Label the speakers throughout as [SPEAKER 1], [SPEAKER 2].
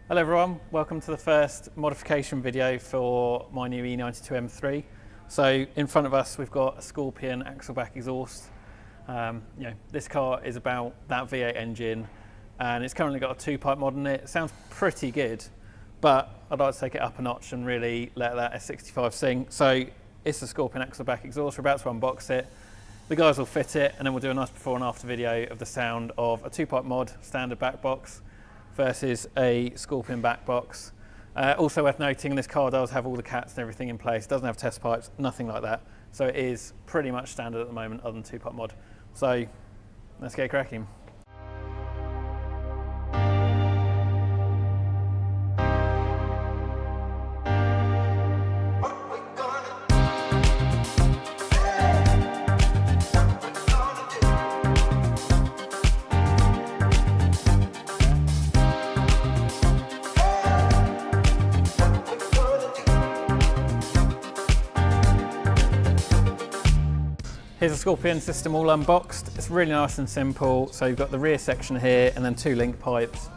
[SPEAKER 1] Hello everyone, welcome to the first modification video for my new E92 M3. So in front of us we've got a Scorpion axle back exhaust. This car is about that V8 engine and it's currently got a 2-pipe mod in it. It sounds pretty good, but I'd like to take it up a notch and really let that S65 sing. So it's the Scorpion axle back exhaust. We're about to unbox it. The guys will fit it and then we'll do a nice before and after video of the sound of a 2-pipe mod standard back box versus a Scorpion back box. Also worth noting, this car does have all the cats and everything in place, doesn't have test pipes, nothing like that. So it is pretty much standard at the moment other than 2-pipe mod. So let's get cracking. Here's a Scorpion system all unboxed. It's really nice and simple. So you've got the rear section here and then 2 link pipes.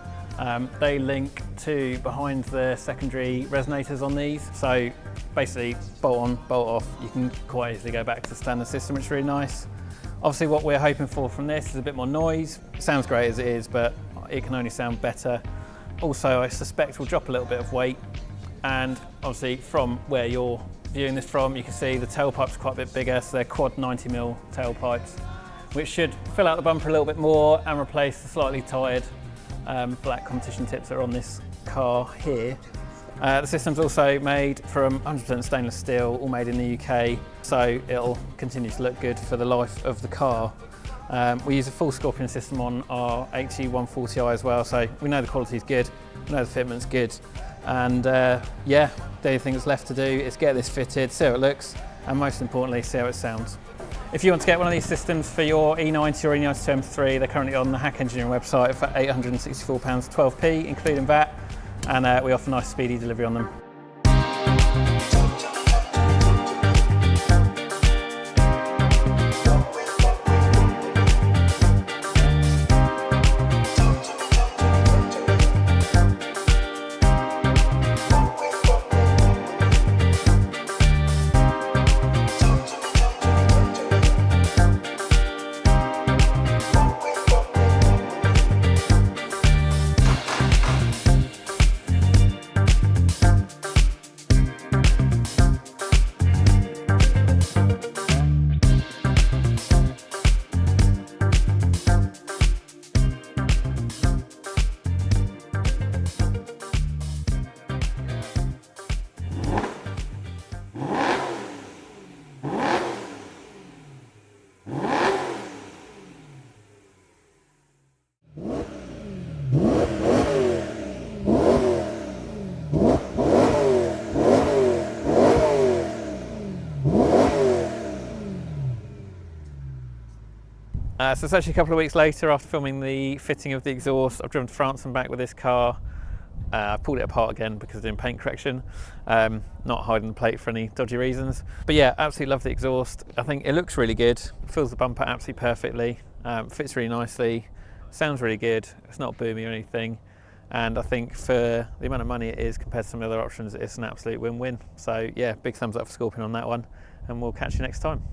[SPEAKER 1] They link to behind the secondary resonators on these. So basically bolt on, bolt off. You can quite easily go back to the standard system, which is really nice. Obviously what we're hoping for from this is a bit more noise. It sounds great as it is, but it can only sound better. Also, I suspect we'll drop a little bit of weight. And obviously from where you're viewing this from, you can see the tailpipe's quite a bit bigger, so they're quad 90mm tailpipes, which should fill out the bumper a little bit more and replace the slightly tired black competition tips that are on this car here. The system's also made from 100% stainless steel, all made in the UK, so it'll continue to look good for the life of the car. We use a full Scorpion system on our HE140i as well, so we know the quality's good, we know the fitment's good, and yeah, the only thing that's left to do is get this fitted, see how it looks, and most importantly, see how it sounds. If you want to get one of these systems for your E90 or E92 M3, they're currently on the Hack Engineering website for £864 12p, including VAT, and we offer nice speedy delivery on them. So it's actually a couple of weeks later after filming the fitting of the exhaust. I've driven to France and back with this car. I pulled it apart again because of doing paint correction, not hiding the plate for any dodgy reasons. But yeah, absolutely love the exhaust. I think it looks really good, fills the bumper absolutely perfectly, fits really nicely, sounds really good, it's not boomy or anything. And I think for the amount of money it is compared to some of the other options, it's an absolute win-win. So yeah, big thumbs up for Scorpion on that one, and we'll catch you next time.